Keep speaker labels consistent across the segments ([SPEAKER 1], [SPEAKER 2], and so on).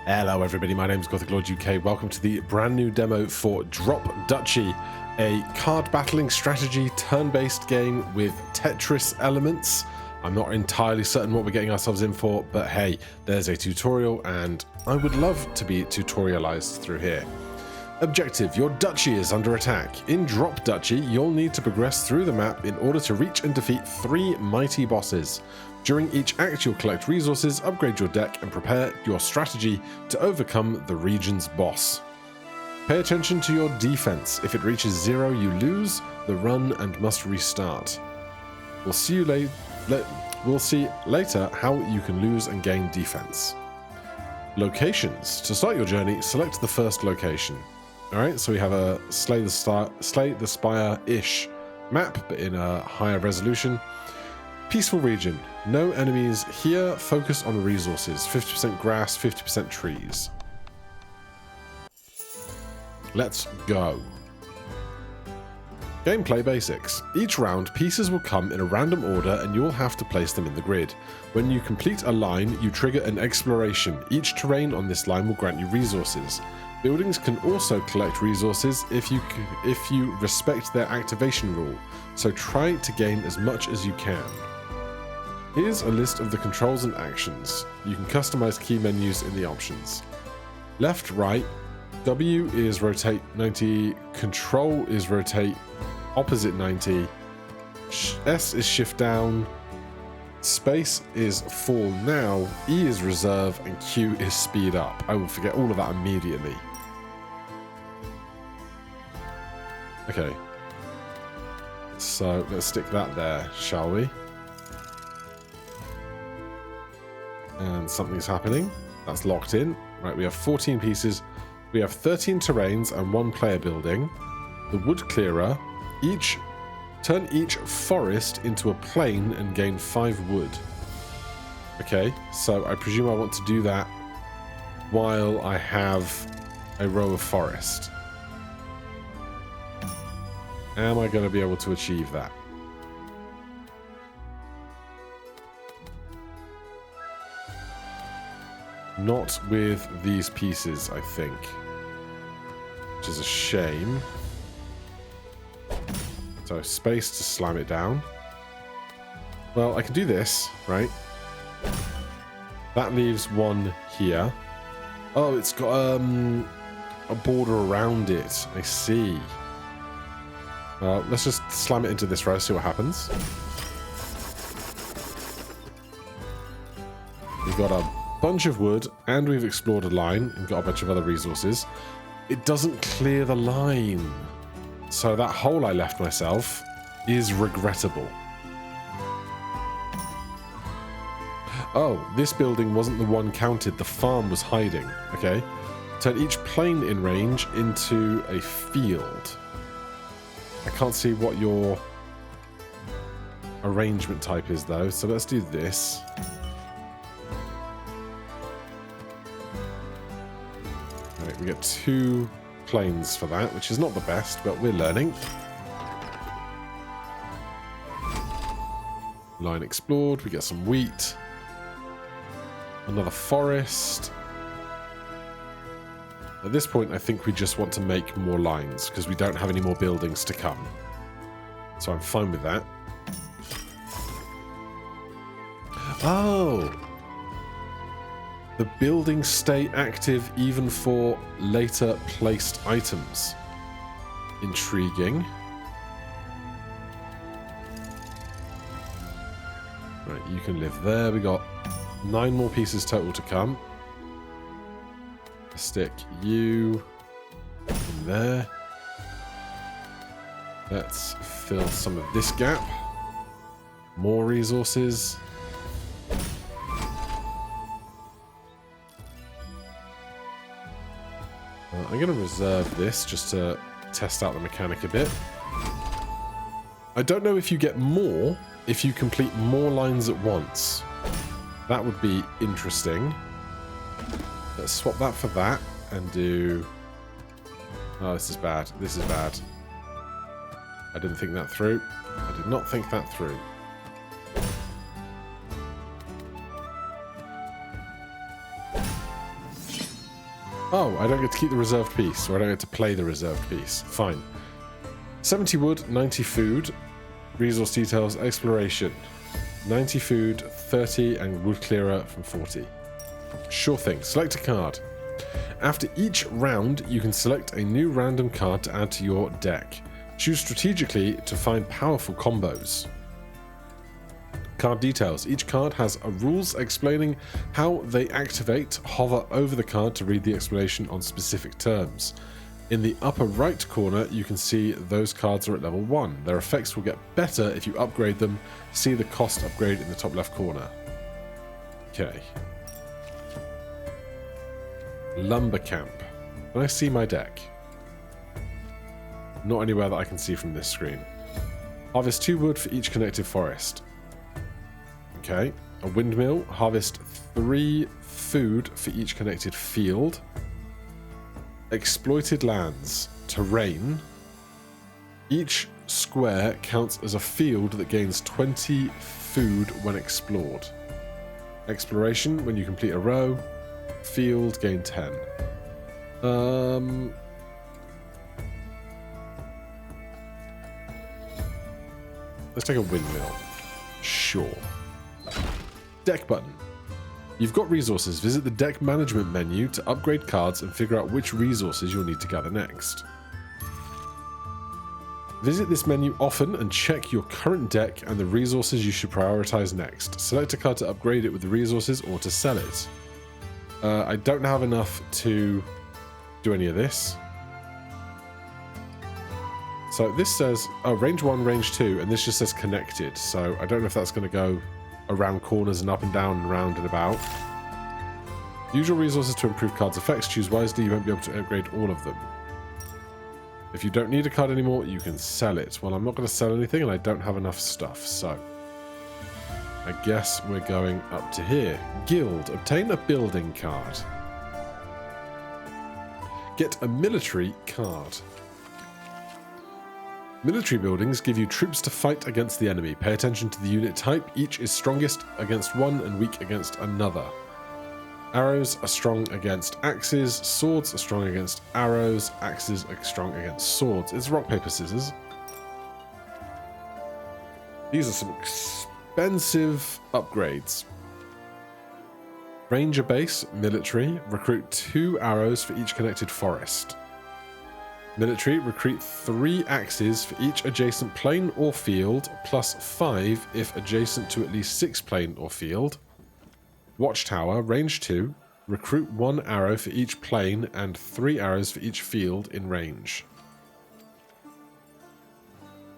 [SPEAKER 1] Hello everybody, my name is Gothic Lord UK. Welcome to the brand new demo for Drop Duchy, a card battling strategy turn-based game with Tetris elements. I'm not entirely certain what we're getting ourselves in for, but hey, there's a tutorial and I would love to be tutorialized through here. Objective, your duchy is under attack. In Drop Duchy, you'll need to progress through the map in order to reach and defeat 3 mighty bosses. During each act, you'll collect resources, upgrade your deck, and prepare your strategy to overcome the region's boss. Pay attention to your defense. If it reaches 0, you lose the run and must restart. We'll see later how you can lose and gain defense. Locations. To start your journey, select the first location. Alright, so we have a Slay the Spire-ish map, but in a higher resolution. Peaceful region. No enemies here. Focus on resources. 50% grass, 50% trees. Let's go. Gameplay basics. Each round, pieces will come in a random order and you'll have to place them in the grid. When you complete a line, you trigger an exploration. Each terrain on this line will grant you resources. Buildings can also collect resources if you respect their activation rule, so try to gain as much as you can. Here's a list of the controls and actions. You can customize key menus in the options. Left, right, W is rotate 90, control is rotate opposite 90, S is shift down, space is fall now, E is reserve, and Q is speed up. I will forget all of that immediately. Okay. So let's stick that there, shall we? And something's happening. That's locked in. Right, we have 14 pieces. We have 13 terrains and 1 player building. The wood clearer. Turn each forest into a plain and gain 5 wood. Okay, so I presume I want to do that while I have a row of forest. Am I going to be able to achieve that? Not with these pieces, I think. Which is a shame. So, space to slam it down. Well, I can do this, right? That leaves 1 here. Oh, it's got a border around it. I see. Well, let's just slam it into this row, see what happens. We've got a bunch of wood, and we've explored a line and got a bunch of other resources. It doesn't clear the line. So that hole I left myself is regrettable. Oh, this building wasn't the one counted. The farm was hiding. Okay. Turn each plane in range into a field. I can't see what your arrangement type is, though. So let's do this. Right, we get 2 planes for that, which is not the best, but we're learning. Line explored. We get some wheat. Another forest. At this point, I think we just want to make more lines because we don't have any more buildings to come. So I'm fine with that. Oh! The buildings stay active even for later placed items. Intriguing. Right, you can live there. We got 9 more pieces total to come. Stick you in there. Let's fill some of this gap. More resources. I'm going to reserve this just to test out the mechanic a bit. I don't know if you get more if you complete more lines at once. That would be interesting. Let's swap that for that and do... Oh, this is bad. This is bad. I didn't think that through. I did not think that through. Oh, I don't get to keep the reserved piece, or I don't get to play the reserved piece. Fine. 70 wood, 90 food, resource details, exploration. 90 food, 30, and wood clearer from 40. Sure thing. Select a card. After each round, you can select a new random card to add to your deck. Choose strategically to find powerful combos. Card details. Each card has a rules explaining how they activate. Hover over the card to read the explanation on specific terms. In the upper right corner, you can see those cards are at level 1. Their effects will get better if you upgrade them. See the cost upgrade in the top left corner. Okay. Lumber camp. Can I see my deck? Not anywhere that I can see from this screen. Harvest 2 wood for each connected forest. Okay. A windmill. Harvest 3 food for each connected field. Exploited lands. Terrain. Each square counts as a field that gains 20 food when explored. Exploration, when you complete a row. Field, gain 10. Let's take a windmill. Sure. Deck button. You've got resources. Visit the deck management menu to upgrade cards and figure out which resources you'll need to gather next. Visit this menu often and check your current deck and the resources you should prioritize next. Select a card to upgrade it with the resources or to sell it. I don't have enough to do any of this. So this says, oh, range 1, range 2, and this just says connected. So I don't know if that's going to go around corners and up and down and round and about. Use your resources to improve cards' effects. Choose wisely. You won't be able to upgrade all of them. If you don't need a card anymore, you can sell it. Well, I'm not going to sell anything, and I don't have enough stuff, so I guess we're going up to here. Guild. Obtain a building card. Get a military card. Military buildings give you troops to fight against the enemy. Pay attention to the unit type. Each is strongest against one and weak against another. Arrows are strong against axes. Swords are strong against arrows. Axes are strong against swords. It's rock, paper, scissors. These are some expensive upgrades. Ranger base, military. Recruit 2 arrows for each connected forest. Military, recruit 3 axes for each adjacent plane or field, plus 5 if adjacent to at least 6 plane or field. Watchtower, range 2, recruit 1 arrow for each plane and 3 arrows for each field in range.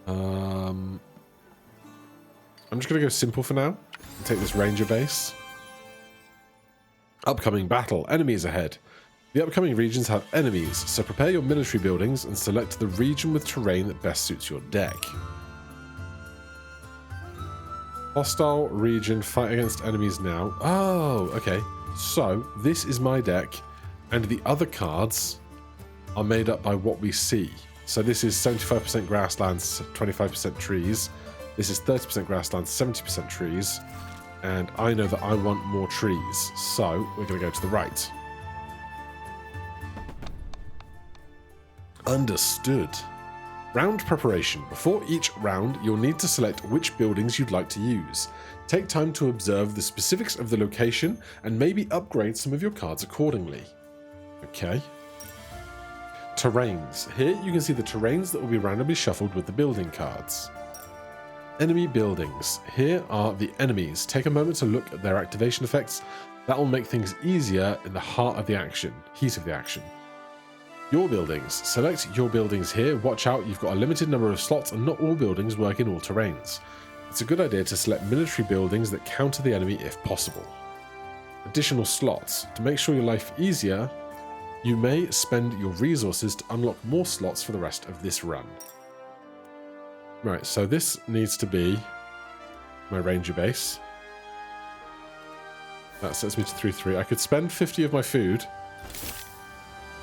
[SPEAKER 1] I'm just going to go simple for now and take this ranger base. Upcoming battle, enemies ahead. The upcoming regions have enemies, so prepare your military buildings and select the region with terrain that best suits your deck. Hostile region, fight against enemies now. Oh, okay. So, this is my deck, and the other cards are made up by what we see. So this is 75% grasslands, 25% trees. This is 30% grasslands, 70% trees. And I know that I want more trees, so we're going to go to the right. Understood. Round preparation. Before each round, you'll need to select which buildings you'd like to use. Take time to observe the specifics of the location and maybe upgrade some of your cards accordingly. Okay. Terrains. Here you can see the terrains that will be randomly shuffled with the building cards. Enemy buildings. Here are the enemies. Take a moment to look at their activation effects. That will make things easier in the heart of the action, heat of the action. Your buildings. Select your buildings here. Watch out, you've got a limited number of slots and not all buildings work in all terrains. It's a good idea to select military buildings that counter the enemy if possible. Additional slots. To make sure your life easier, you may spend your resources to unlock more slots for the rest of this run. Right, so this needs to be my ranger base. That sets me to 3-3. I could spend 50 of my food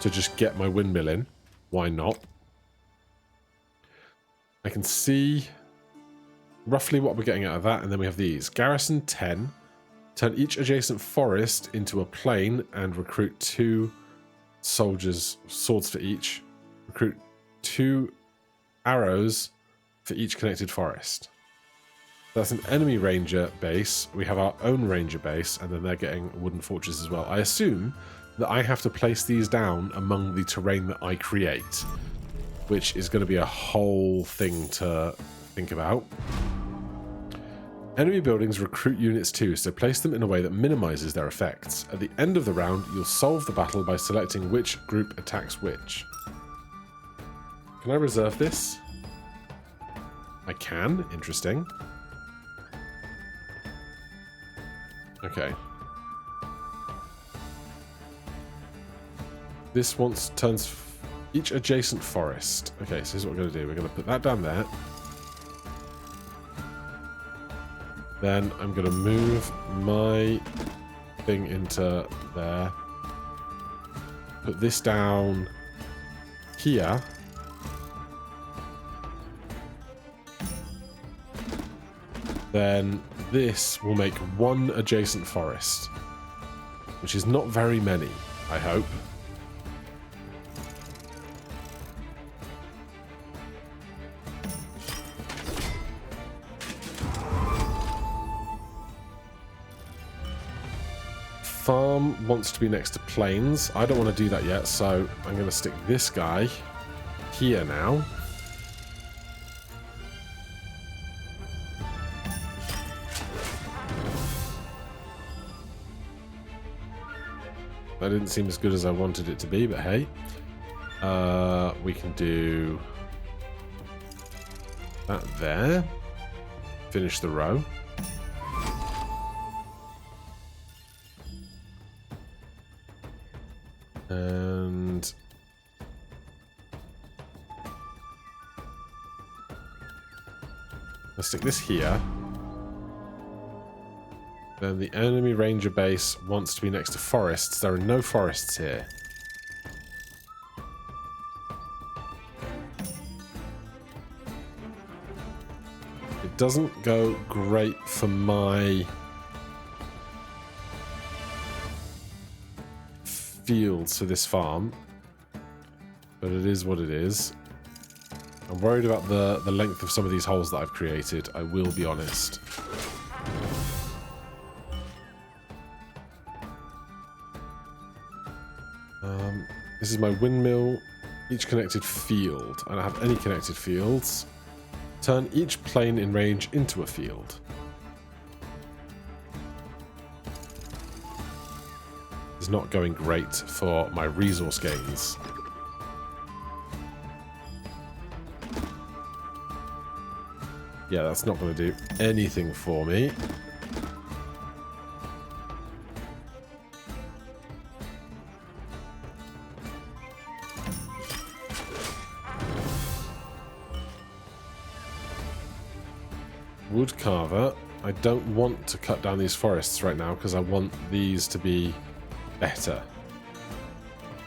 [SPEAKER 1] to just get my windmill in. Why not? I can see roughly what we're getting out of that, and then we have these. Garrison 10. Turn each adjacent forest into a plain and recruit 2 soldiers, swords for each. Recruit 2 arrows for each connected forest. That's an enemy ranger base. We have our own ranger base, and then they're getting a wooden fortress as well. I assume that I have to place these down among the terrain that I create, which is going to be a whole thing to think about. Enemy buildings recruit units too, so place them in a way that minimizes their effects. At the end of the round, you'll solve the battle by selecting which group attacks which. Can I reserve this? I can. Interesting. Okay. This turns each adjacent forest. Okay, so here's what we're going to do. We're going to put that down there. Then I'm going to move my thing into there. Put this down here. Then this will make 1 adjacent forest, which is not very many, I hope. Farm wants to be next to plains. I don't want to do that yet, so I'm going to stick this guy here now. That didn't seem as good as I wanted it to be, but hey. We can do that there. Finish the row. And let's stick this here. Then the enemy ranger base wants to be next to forests. There are no forests here. It doesn't go great for my fields for this farm, but it is what it is. I'm worried about the length of some of these holes that I've created, I will be honest. This is my windmill, each connected field. I don't have any connected fields. Turn each plane in range into a field. It's not going great for my resource gains. Yeah, that's not going to do anything for me. Woodcarver. I don't want to cut down these forests right now because I want these to be better.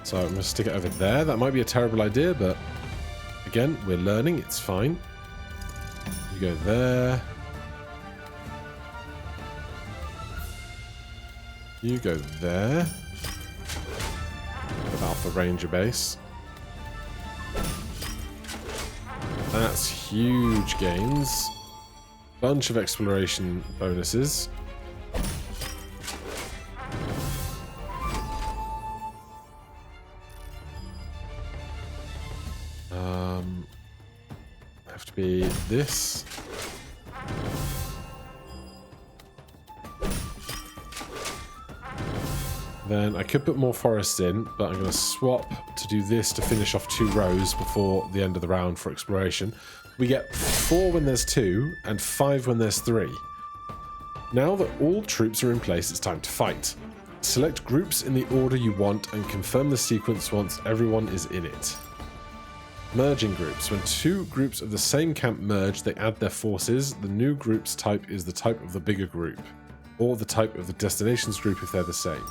[SPEAKER 1] So I'm going to stick it over there. That might be a terrible idea, but again, we're learning. It's fine. You go there. You go there. About the ranger base. That's huge gains. Bunch of exploration bonuses. Have to be this. Then I could put more forests in, but I'm going to swap to do this to finish off 2 rows before the end of the round for exploration. We get 4 when there's 2 and 5 when there's 3. Now that all troops are in place, it's time to fight. Select groups in the order you want and confirm the sequence once everyone is in it. Merging groups. When 2 groups of the same camp merge, they add their forces. The new group's type is the type of the bigger group, or the type of the destination's group if they're the same.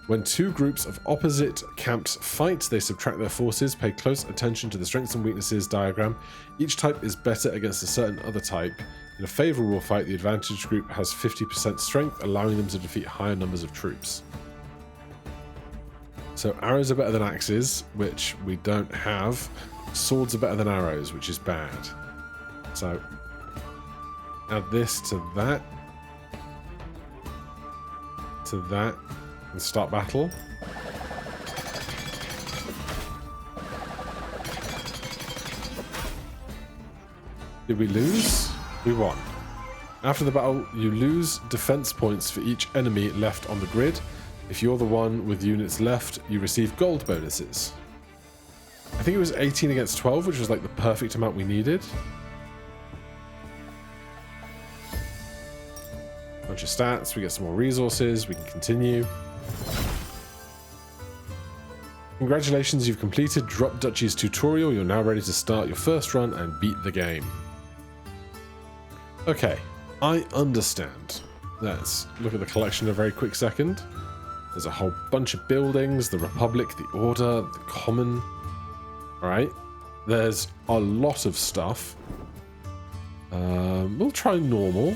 [SPEAKER 1] When 2 groups of opposite camps fight, they subtract their forces. Pay close attention to the strengths and weaknesses diagram. Each type is better against a certain other type. In a favorable fight, the advantaged group has 50% strength, allowing them to defeat higher numbers of troops. So arrows are better than axes, which we don't have. Swords are better than arrows, which is bad. So add this to that. To that. And start battle. Did we lose? We won. After the battle, you lose defense points for each enemy left on the grid. If you're the one with units left, you receive gold bonuses. I think it was 18 against 12, which was like the perfect amount we needed. Bunch of stats, we get some more resources, we can continue. Congratulations, you've completed Drop Duchy's tutorial. You're now ready to start your first run and beat the game. Okay, I understand. Let's look at the collection in a very quick second. There's a whole bunch of buildings, the Republic, the Order, the Common. Alright, there's a lot of stuff. We'll try normal.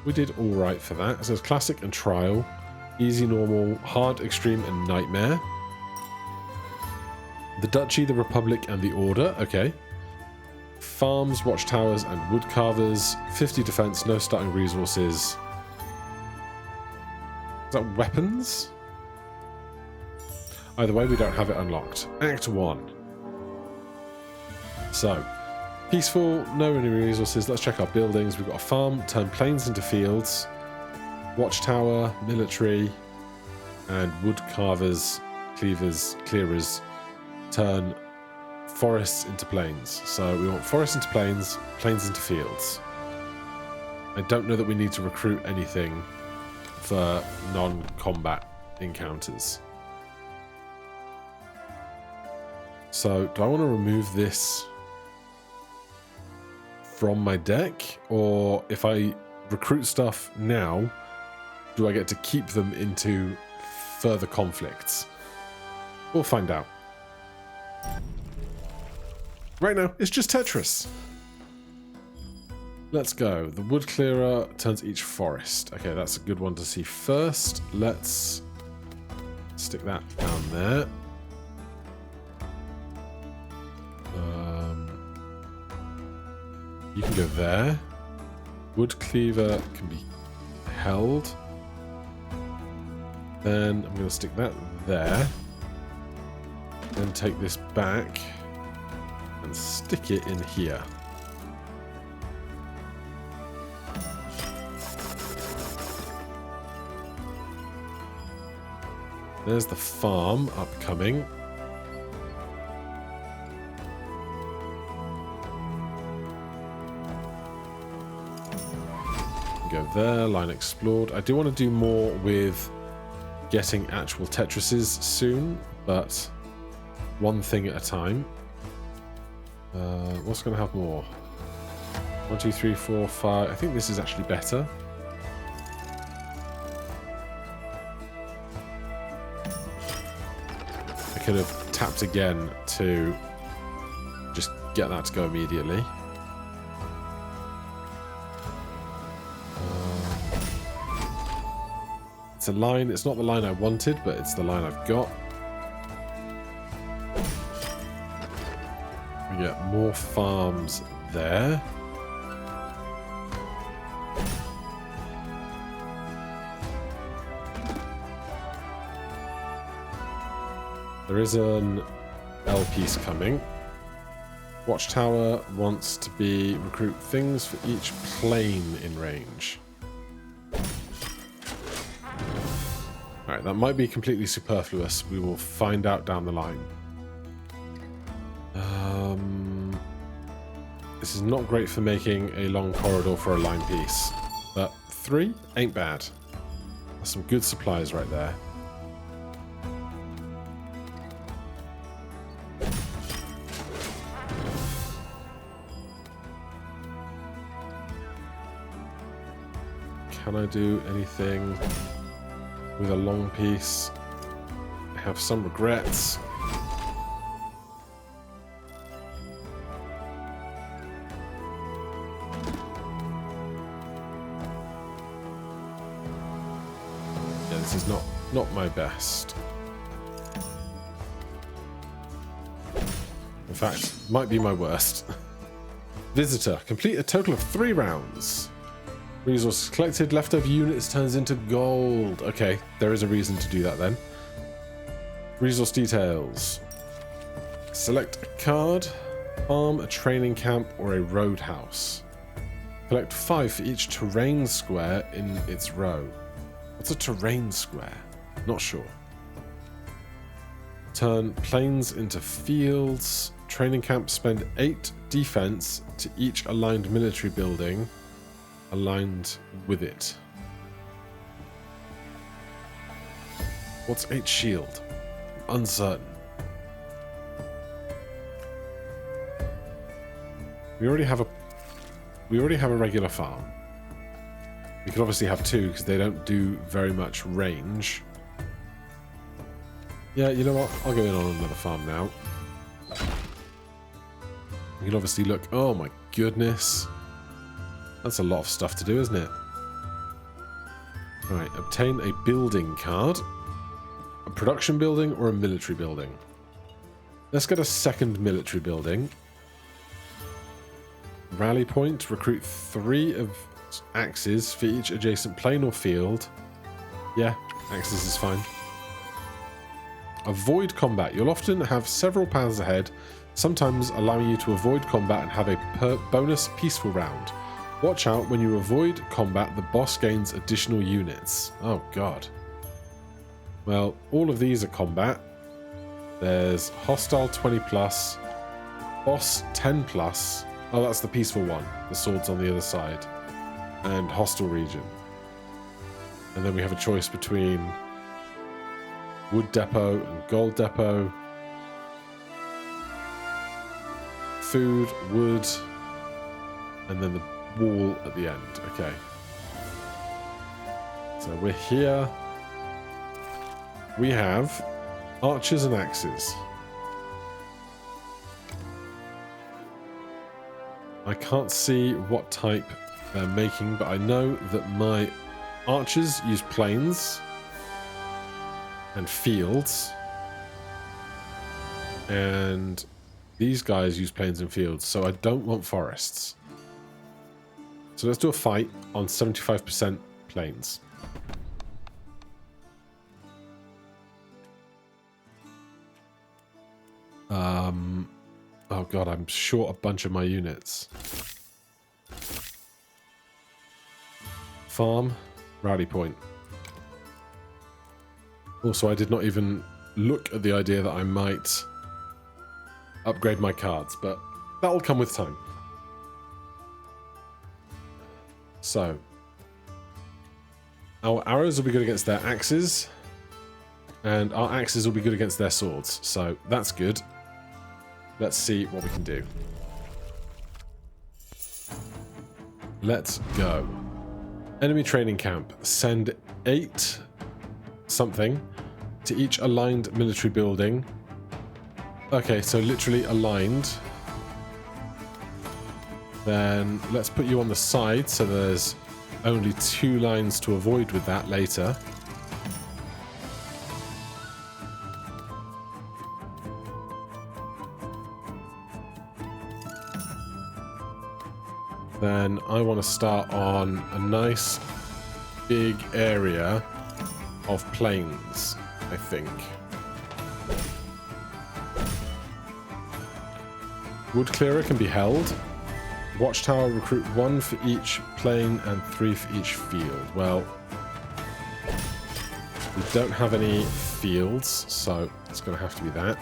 [SPEAKER 1] We did alright for that. It says Classic and Trial, Easy, Normal, Hard, Extreme, and Nightmare. The Duchy, the Republic, and the Order. Okay. Farms, Watchtowers, and Woodcarvers. 50 defense, no starting resources. Is that weapons? Either way, we don't have it unlocked. Act 1. So, peaceful, no any resources. Let's check our buildings. We've got a farm, turn plains into fields. Watchtower, military, and woodcarvers, clearers, turn forests into plains. So we want forests into plains, plains into fields. I don't know that we need to recruit anything for non-combat encounters. So do I want to remove this from my deck? Or if I recruit stuff now, do I get to keep them into further conflicts? We'll find out. Right now, it's just Tetris. Let's go. The wood clearer turns each forest. Okay, that's a good one to see first. Let's stick that down there. You can go there. Wood cleaver can be held. Then I'm going to stick that there. Then take this back and stick it in here. There's the farm upcoming. Go there, line explored. I do want to do more with getting actual Tetrises soon, but one thing at a time. What's going to have more? 1, 2, 3, 4, 5. I think this is actually better. I could have tapped again to just get that to go immediately. It's a line. It's not the line I wanted, but it's the line I've got. We get more farms there. There is an L piece coming. Watchtower wants to be recruit things for each plane in range. Alright, that might be completely superfluous. We will find out down the line. This is not great for making a long corridor for a line piece, but 3 ain't bad. That's some good supplies right there. Can I do anything with a long piece? I have some regrets. Yeah, this is not Not my best. In fact, might be my worst. Visitor. Complete a total of 3 rounds. Resources collected. Leftover units turns into gold. Okay, there is a reason to do that then. Resource details. Select a card. Farm, a training camp, or a roadhouse. Collect 5 for each terrain square in its row. What's a terrain square? Not sure. Turn plains into fields. Training camp, spend 8 defense to each aligned military building aligned with it. What's 8 shield? Uncertain. We already have a regular farm. We could obviously have 2 because they don't do very much range. Yeah, you know what? I'll go in on another farm now. You can obviously look... Oh my goodness. That's a lot of stuff to do, isn't it? Right, obtain a building card. A production building or a military building? Let's get a second military building. Rally point. Recruit 3 of axes for each adjacent plain or field. Yeah, axes is fine. Avoid combat. You'll often have several paths ahead, sometimes allowing you to avoid combat and have a bonus peaceful round. Watch out, when you avoid combat, the boss gains additional units. Oh god. Well, all of these are combat. There's hostile 20+, boss 10+. Oh, that's the peaceful one. The sword's on the other side. And hostile region. And then we have a choice between wood depot and gold depot. Food, wood, and then the wall at the end. Okay. So we're here. We have archers and axes. I can't see what type they're making, but I know that my archers use plains and fields, and these guys use plains and fields, so I don't want forests. So let's do a fight on 75% plains. Oh god, I'm short a bunch of my units. Farm, rally point. Also, I did not even look at the idea that I might upgrade my cards, but that'll come with time. So, our arrows will be good against their axes, and our axes will be good against their swords, so that's good. Let's see what we can do. Let's go. Enemy training camp. Send 8 something to each aligned military building. Okay, so literally aligned. Then let's put you on the side so there's only 2 lines to avoid with that later. Then I want to start on a nice big area of plains, I think. Wood clearer can be held. Watchtower, recruit 1 for each plain and 3 for each field. Well, we don't have any fields, so it's going to have to be that.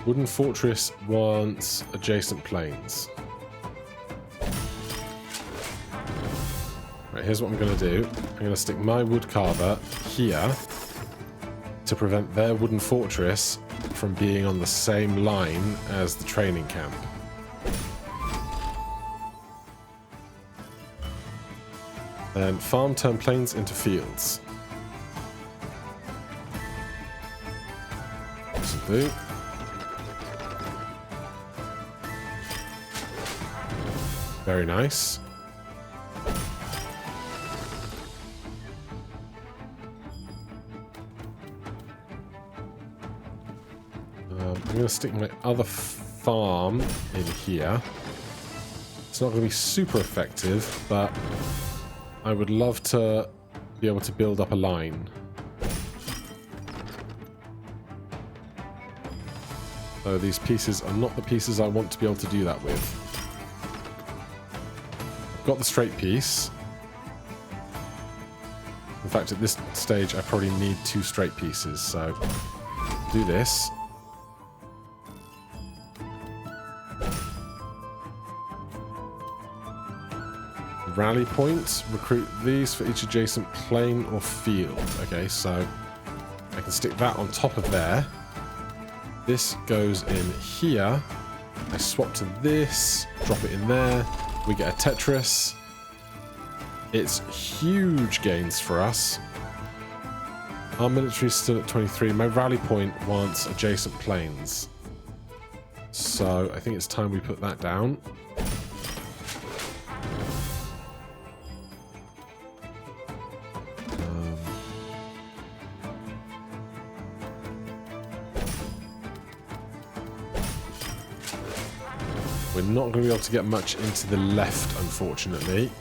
[SPEAKER 1] Wooden fortress wants adjacent plains. Right, here's what I'm going to do. I'm going to stick my wood carver here to prevent their wooden fortress from being on the same line as the training camp. And farm, turn plains into fields. This will do. Very nice. I'm going to stick my other farm in here. It's not going to be super effective, but I would love to be able to build up a line. So these pieces are not the pieces I want to be able to do that with. I've got the straight piece. In fact, at this stage, I probably need 2 straight pieces, so do this. Rally points. Recruit these for each adjacent plane or field. Okay, so I can stick that on top of there. This goes in here. I swap to this, drop it in there. We get a Tetris. It's huge gains for us. Our military is still at 23. My rally point wants adjacent planes. So I think it's time we put that down. We're not going to be able to get much into the left, unfortunately.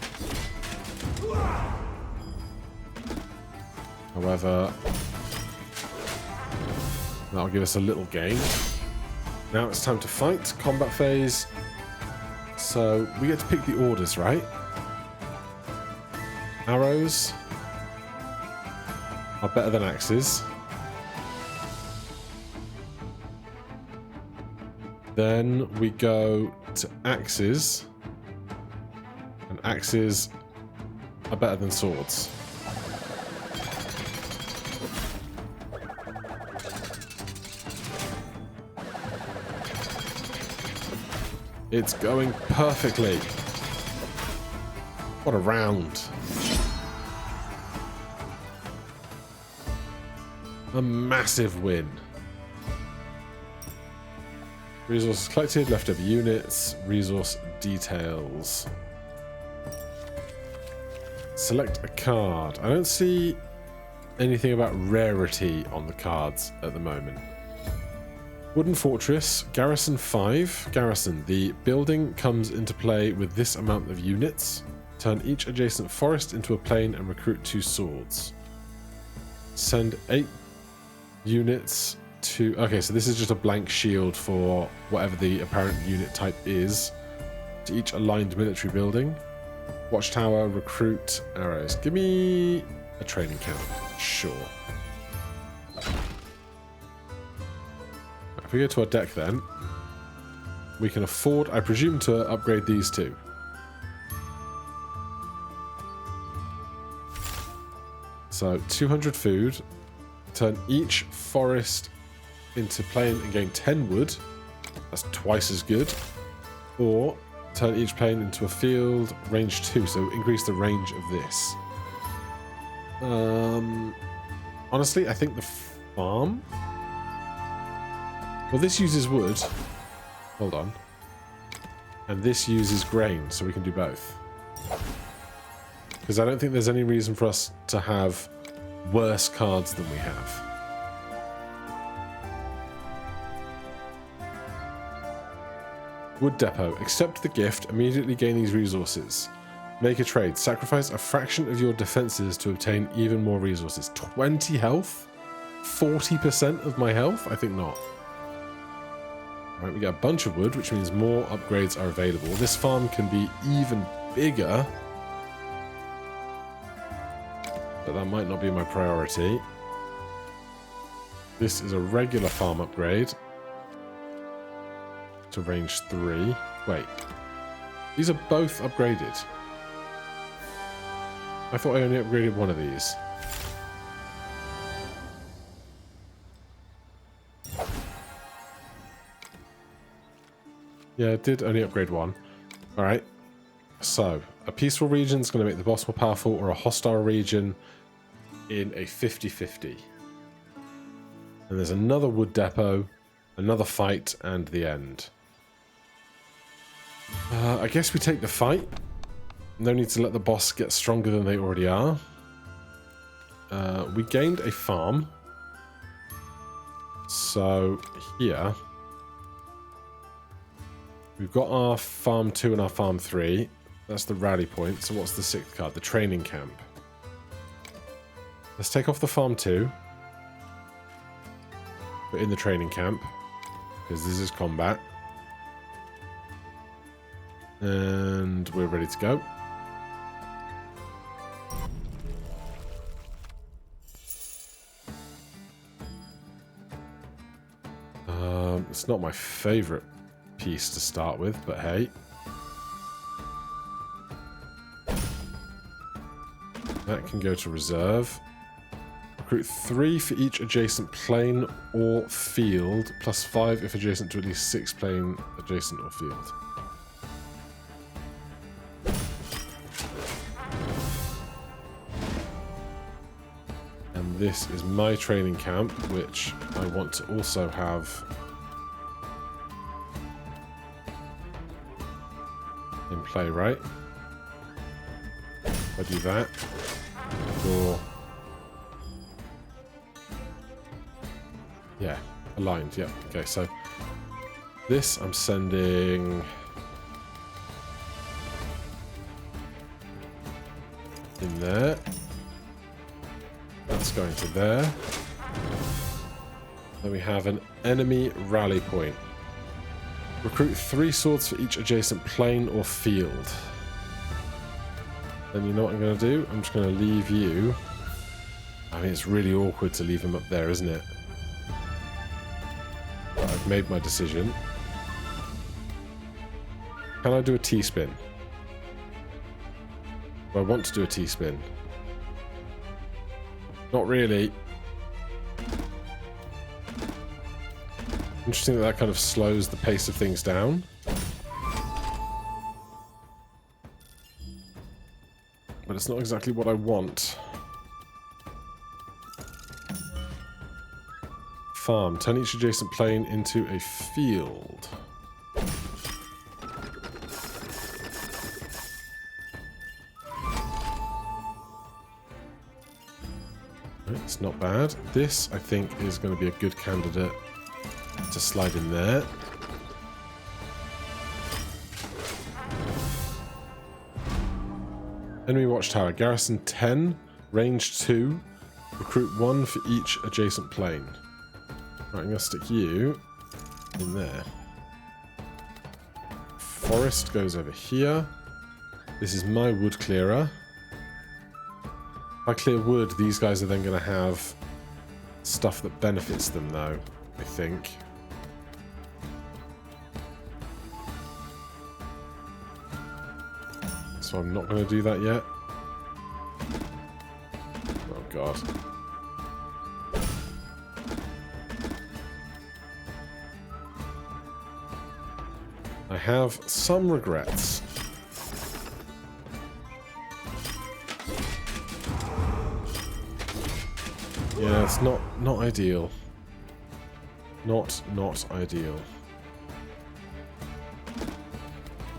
[SPEAKER 1] However, that'll give us a little gain. Now it's time to fight. Combat phase. So we get to pick the orders, right? Arrows are better than axes. Then we go to axes, and axes are better than swords. It's going perfectly. What a round. A massive win. Resources collected, leftover units, resource details. Select a card. I don't see anything about rarity on the cards at the moment. Wooden Fortress, Garrison 5. Garrison, the building comes into play with this amount of units. Turn each adjacent forest into a plain and recruit 2 swords. Send 8 units to... Okay, so this is just a blank shield for whatever the apparent unit type is. To each aligned military building. Watchtower, recruit, arrows. Give me a training camp. Sure. If we go to our deck then, we can afford, I presume, to upgrade these 2. So 200 food. Turn each forest into plain and gain 10 wood. That's twice as good. Or turn each plain into a field, range 2, so increase the range of this. Honestly, I think the farm... Well, this uses wood. Hold on. And this uses grain, so we can do both. Because I don't think there's any reason for us to have worse cards than we have. Wood Depot. Accept the gift. Immediately gain these resources. Make a trade. Sacrifice a fraction of your defenses to obtain even more resources. 20 health? 40% of my health? I think not. Alright, we get a bunch of wood, which means more upgrades are available. This farm can be even bigger. But that might not be my priority. This is a regular farm upgrade. To range 3. Wait. These are both upgraded. I thought I only upgraded one of these. Yeah, it did only upgrade one. Alright. So, a peaceful region is going to make the boss more powerful, or a hostile region in a 50-50. And there's another wood depot, another fight, and the end. I guess we take the fight. No need to let the boss get stronger than they already are. We gained a farm. So here, we've got our farm 2 and our farm 3. That's the rally point. So what's the 6th card? The training camp. Let's take off the farm 2. Put in the training camp, because this is combat. And we're ready to go. It's not my favorite piece to start with, but hey. That can go to reserve. Recruit 3 for each adjacent plane or field, plus 5 if adjacent to at least 6 plane adjacent or field. And this is my training camp, which I want to also have in play, right? If I do that, or yeah, aligned, yeah. Okay, so this I'm sending in there. That's going to there. Then we have an enemy rally point. Recruit 3 swords for each adjacent plane or field. Then you know what I'm going to do? I'm just going to leave you. I mean, it's really awkward to leave him up there, isn't it? But I've made my decision. Can I do a T-spin? Do I want to do a T-spin? Not really. Interesting that that kind of slows the pace of things down. But it's not exactly what I want. Farm. Turn each adjacent plane into a field. It's not bad. This, I think, is going to be a good candidate to slide in there. Enemy watchtower. Garrison 10, range 2, recruit 1 for each adjacent plane. Right, I'm going to stick you in there. Forest goes over here. This is my wood clearer. If I clear wood, these guys are then going to have stuff that benefits them, though, I think. So I'm not going to do that yet. Oh, God. I have some regrets. Yeah, it's not ideal. Not ideal.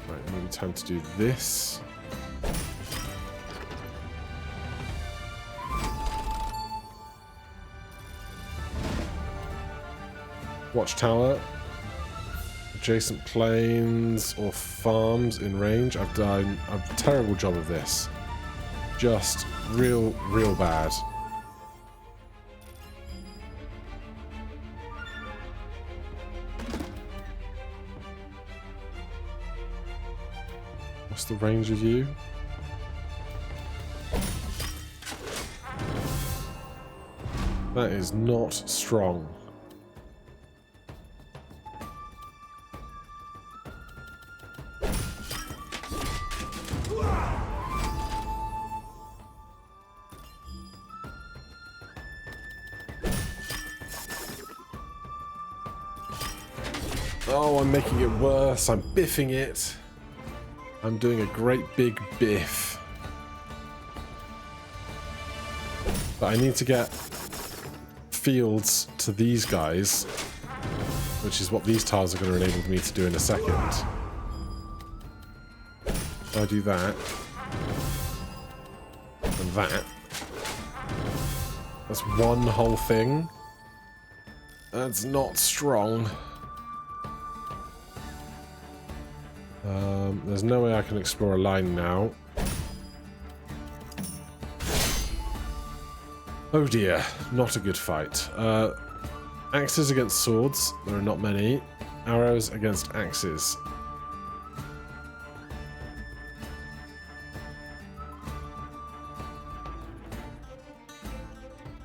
[SPEAKER 1] Right, maybe time to do this. Watchtower. Adjacent planes or farms in range. I've done a terrible job of this. Just real bad. What's the range of you? That is not strong. Oh, I'm making it worse. I'm biffing it. I'm doing a great big biff. But I need to get fields to these guys, which is what these tiles are going to enable me to do in a second. I do that. And that. That's one whole thing. That's not strong. There's no way I can explore a line now. Oh dear, not a good fight. Axes against swords, there are not many. Arrows against axes.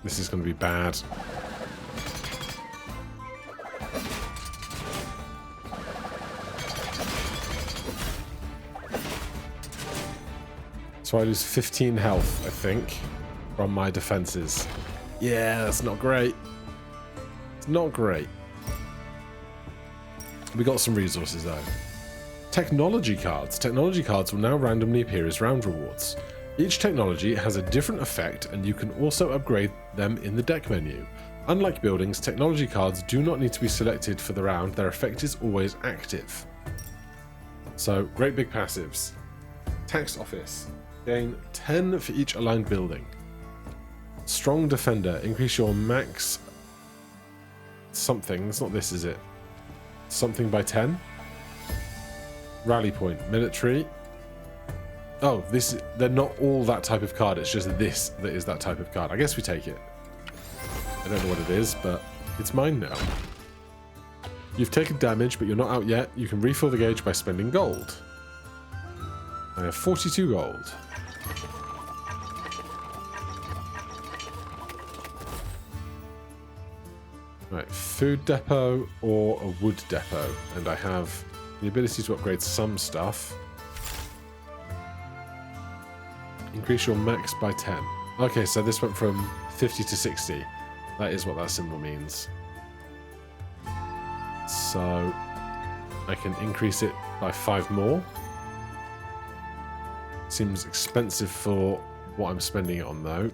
[SPEAKER 1] This is going to be bad. So I lose 15 health, I think, from my defenses. Yeah, that's not great. It's not great. We got some resources, though. Technology cards. Technology cards will now randomly appear as round rewards. Each technology has a different effect, and you can also upgrade them in the deck menu. Unlike buildings, technology cards do not need to be selected for the round. Their effect is always active. So, great big passives. Tax Office. Gain 10 for each aligned building. Strong Defender. Increase your max... something. It's not this, is it? Something by 10. Rally Point. Military. Oh, they're not all that type of card. It's just this that is that type of card. I guess we take it. I don't know what it is, but it's mine now. You've taken damage, but you're not out yet. You can refill the gauge by spending gold. I have 42 gold. Right, food depot or a wood depot. And I have the ability to upgrade some stuff. Increase your max by 10. Okay, so this went from 50 to 60. That is what that symbol means. So I can increase it by 5 more. Seems expensive for what I'm spending it on, though.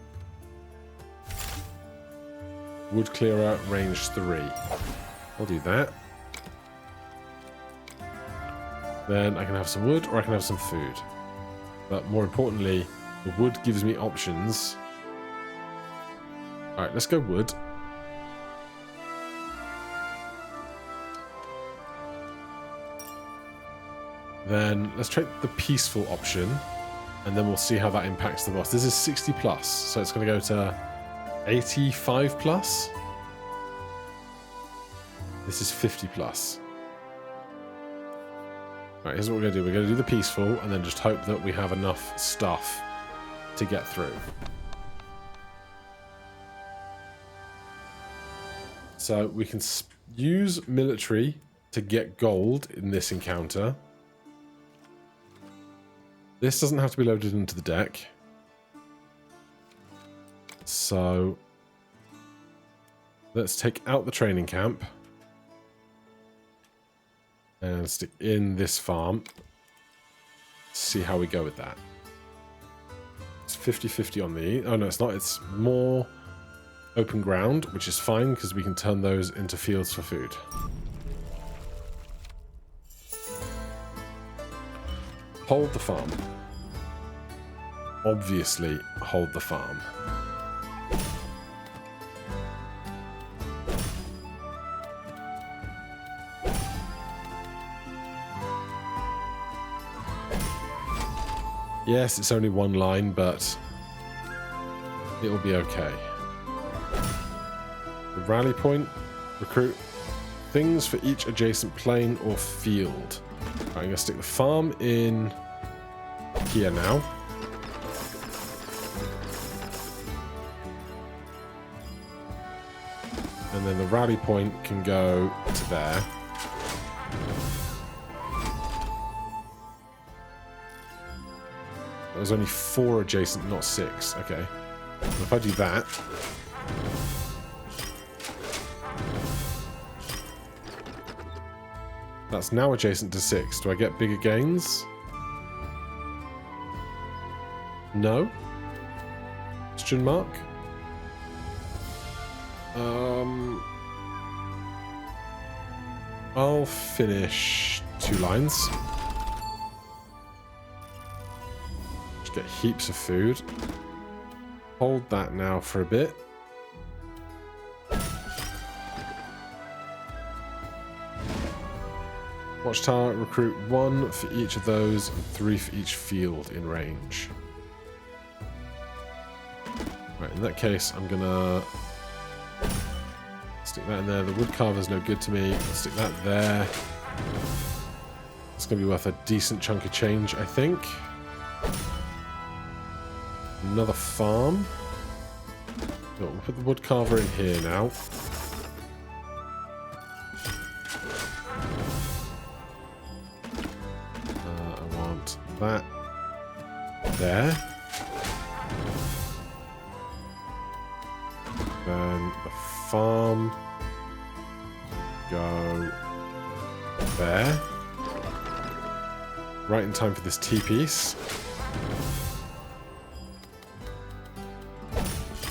[SPEAKER 1] Wood clearer, range 3. I'll do that. Then I can have some wood or I can have some food. But more importantly, the wood gives me options. Alright, let's go wood. Then let's try the peaceful option. And then we'll see how that impacts the boss. This is 60 plus, so it's going to go to 85 plus. This is 50 plus. Alright, here's what we're going to do. We're going to do the peaceful and then just hope that we have enough stuff to get through. So we can use military to get gold in this encounter. This doesn't have to be loaded into the deck. So let's take out the training camp and stick in this farm. See how we go with that. It's 50-50 on the... Oh no, it's not. It's more open ground, which is fine because we can turn those into fields for food. Hold the farm. Obviously, hold the farm. Yes, it's only one line, but it will be okay. The rally point. Recruit things for each adjacent plane or field. Right, I'm going to stick the farm in here now. And then the rally point can go to there. There's only 4 adjacent, not 6. Okay. If I do that... That's now adjacent to 6. Do I get bigger gains? No? Question mark? I'll finish 2 lines. Get heaps of food. Hold that now for a bit. Watchtower, recruit 1 for each of those and 3 for each field in range. Right, in that case, I'm gonna stick that in there. The woodcarver's no good to me. I'll stick that there. It's gonna be worth a decent chunk of change, I think. Another farm. Oh, we'll put the woodcarver in here now. I want that there. Then the farm go there. Right in time for this T-piece.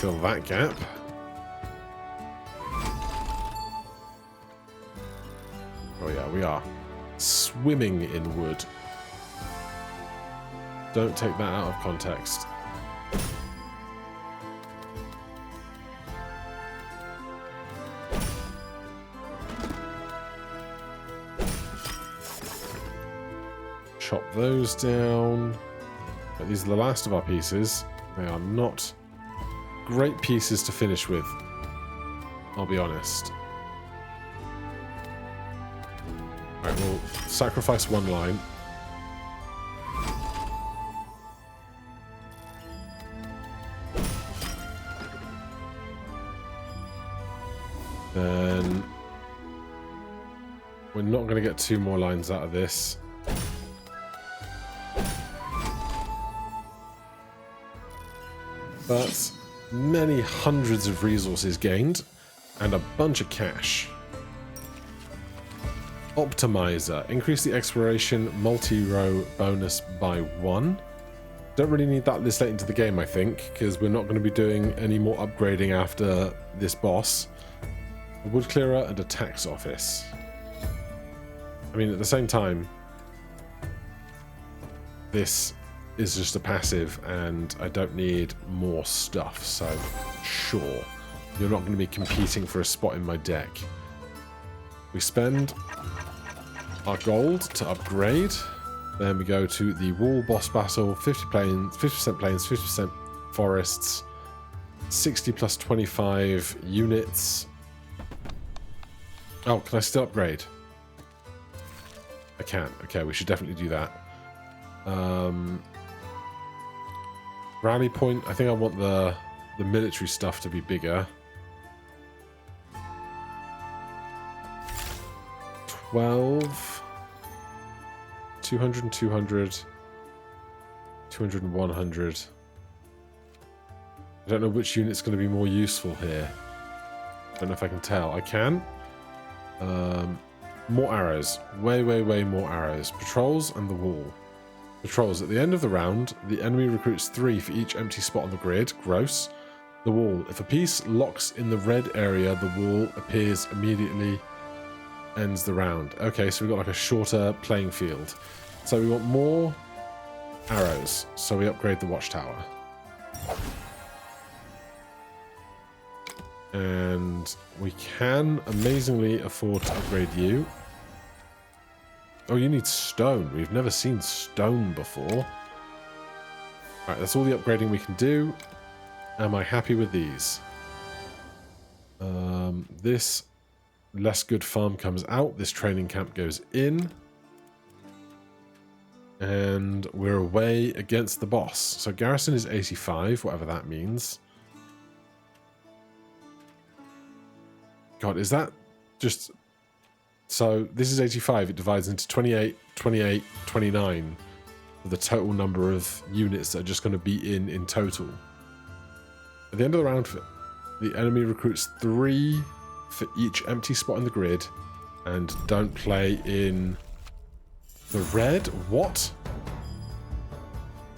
[SPEAKER 1] Fill that gap. Oh yeah, we are swimming in wood. Don't take that out of context. Chop those down. But these are the last of our pieces. They are not great pieces to finish with, I'll be honest. Alright, we'll sacrifice one line. Then we're not going to get 2 more lines out of this. But many hundreds of resources gained and a bunch of cash. Optimizer. Increase the exploration multi-row bonus by 1. Don't really need that this late into the game, I think, because we're not going to be doing any more upgrading after this boss. A wood clearer and a tax office. I mean, at the same time, this is just a passive and I don't need more stuff, so sure, you're not going to be competing for a spot in my deck. We spend our gold to upgrade, then we go to the wall boss battle. 50 plains, 50% plains, 50% forests, 60 plus 25 units. Oh, can I still upgrade? I can. Okay, we should definitely do that. Rally point. I think I want the military stuff to be bigger. 12, 200 and 200, 200 and 100. I don't know which unit's going to be more useful here. I don't know if I can tell. I can. More arrows. Way more arrows. Patrols and the wall. Patrols. At the end of the round, the enemy recruits 3 for each empty spot on the grid. Gross. The wall. If a piece locks in the red area, the wall appears immediately. Ends the round. Okay, so we've got like a shorter playing field. So we want more arrows. So we upgrade the watchtower. And we can amazingly afford to upgrade you. Oh, you need stone. We've never seen stone before. Alright, that's all the upgrading we can do. Am I happy with these? This less good farm comes out. This training camp goes in. And we're away against the boss. So garrison is 85, whatever that means. God, is that just... So this is 85. It divides into 28, 28, 29 for the total number of units that are just going to be in total. At the end of the round, the enemy recruits 3 for each empty spot in the grid and don't play in the red. What?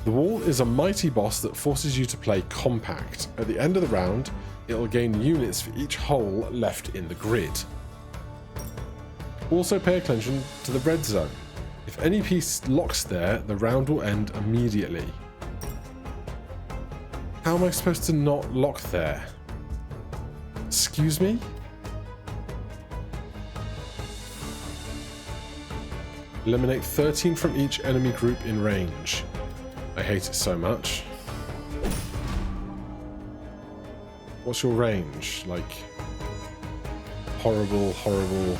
[SPEAKER 1] The wall is a mighty boss that forces you to play compact. At the end of the round, it'll gain units for each hole left in the grid. Also pay attention to the red zone. If any piece locks there, the round will end immediately. How am I supposed to not lock there? Excuse me? Eliminate 13 from each enemy group in range. I hate it so much. What's your range? Like, horrible, horrible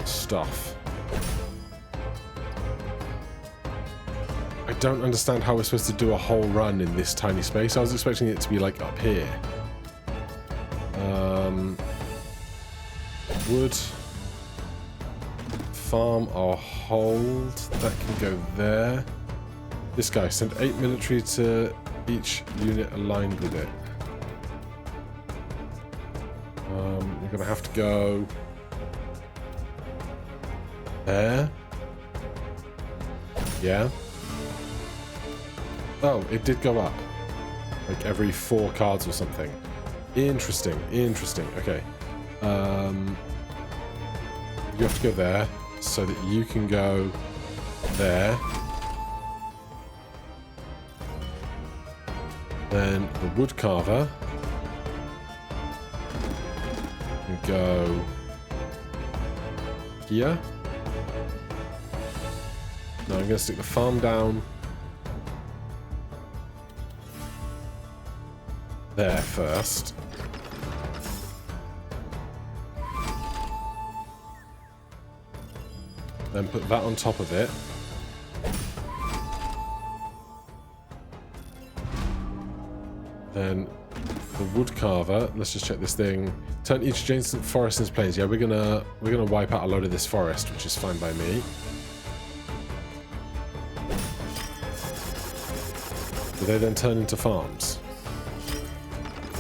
[SPEAKER 1] stuff. I don't understand how we're supposed to do a whole run in this tiny space. I was expecting it to be like up here. Wood. Farm or hold. That can go there. This guy, send 8 military to each unit aligned with it. You're gonna have to go there. Yeah. Oh, it did go up. Like every 4 cards or something. Interesting, interesting. Okay. You have to go there so that you can go there. Then the wood carver can go here. Now I'm going to stick the farm down there first. Then put that on top of it. Then the wood carver. Let's just check this thing. Turn each adjacent forest into plains. Yeah, we're gonna wipe out a load of this forest, which is fine by me. Do they then turn into farms?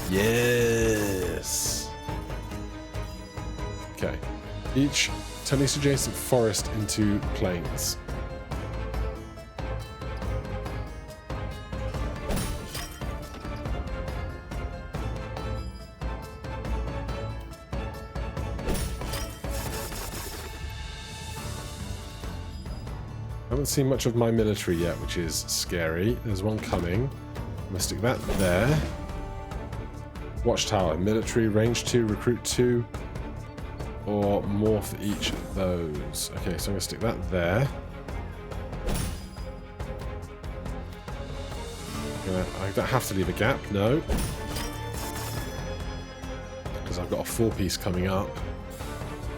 [SPEAKER 1] Yes. Okay. Turn each adjacent forest into plains. I haven't seen much of my military yet, which is scary. There's one coming. I'm gonna stick that there. Watchtower, military, range 2, recruit 2, or more for each of those. Okay, so I'm gonna stick that there. I don't have to leave a gap, no. Because I've got a 4-piece coming up.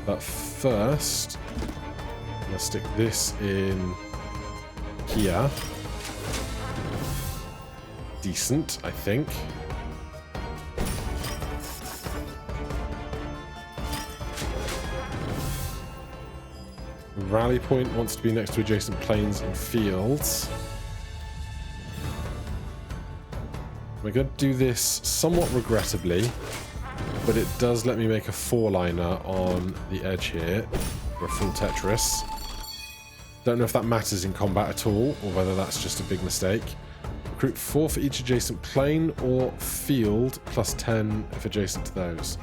[SPEAKER 1] But first, I'm gonna stick this in here. Decent, I think. Rally point wants to be next to adjacent plains and fields. We're going to do this somewhat regrettably, but it does let me make a 4-liner on the edge here for a full Tetris. Don't know if that matters in combat at all, or whether that's just a big mistake. Recruit 4 for each adjacent plain or field, plus 10 if adjacent to those.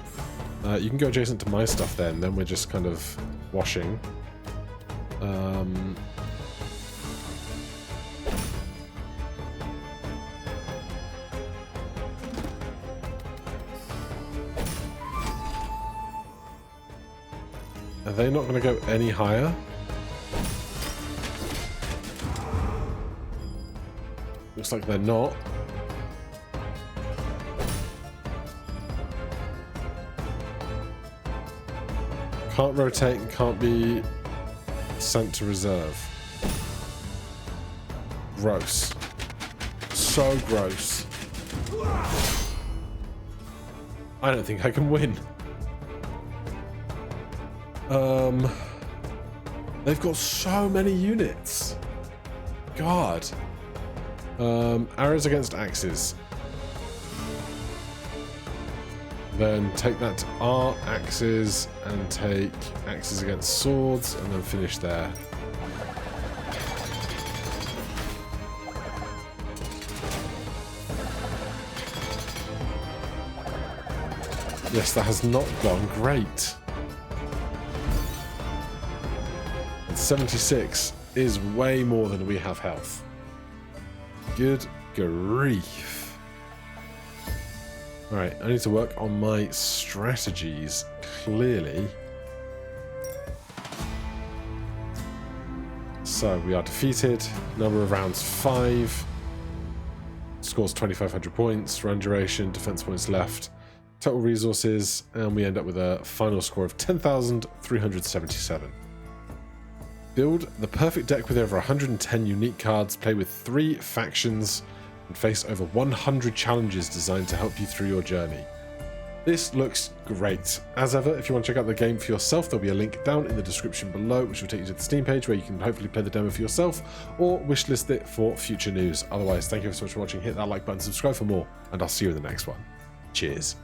[SPEAKER 1] You can go adjacent to my stuff then we're just kind of washing. Are they not going to go any higher? Looks like they're not. Can't rotate and can't be sent to reserve. Gross. So gross. I don't think I can win. They've got so many units. God. Arrows against axes. Then take that to our axes and take axes against swords and then finish there. Yes, that has not gone great. 76 is way more than we have health. Good grief. Alright, I need to work on my strategies, clearly. So we are defeated. Number of rounds 5. Scores 2,500 points. Run duration, defense points left. Total resources, and we end up with a final score of 10,377. Build the perfect deck with over 110 unique cards, play with 3 factions, and face over 100 challenges designed to help you through your journey. This looks great. As ever, if you want to check out the game for yourself, there'll be a link down in the description below, which will take you to the Steam page where you can hopefully play the demo for yourself, or wishlist it for future news. Otherwise, thank you so much for watching. Hit that like button, subscribe for more, and I'll see you in the next one. Cheers.